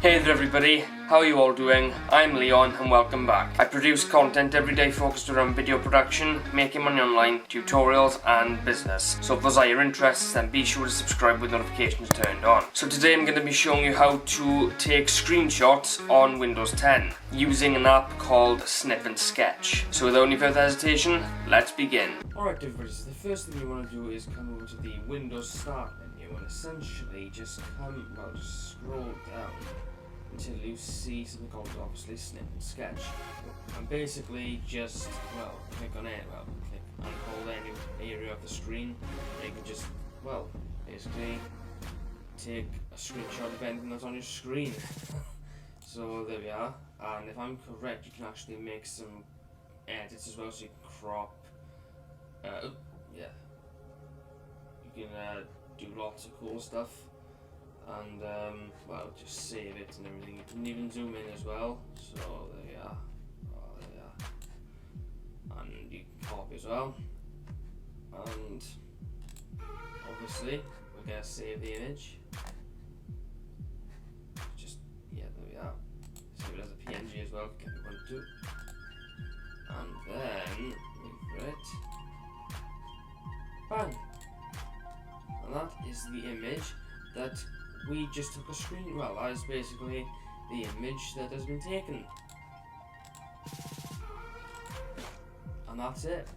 Hey there everybody, how are you all doing? I'm Leon and welcome back. I produce content every day focused around video production, making money online, tutorials and business. So if those are your interests, then be sure to subscribe with notifications turned on. So today I'm going to be showing you how to take screenshots on Windows 10 using an app called Snip Sketch. So without any further hesitation, let's begin. Alright everybody, so the first thing you want to do is come over to the Windows Start menu and essentially just scroll down until you see something called obviously Snip Sketch, and basically just click on it, click and hold any area of the screen. You can just basically take a screenshot of anything that's on your screen. So there we are, and if I'm correct, you can actually make some edits as well, so you can crop. You can do lots of cool stuff. And just save it and everything. You can even zoom in as well. So there we are. There we are. And you can copy as well. And obviously we're gonna save the image. There we are. Save it as a PNG as well if you want to. And then wait for it. Bang! And that is the image that we just took a screen. That is basically the image that has been taken. And that's it.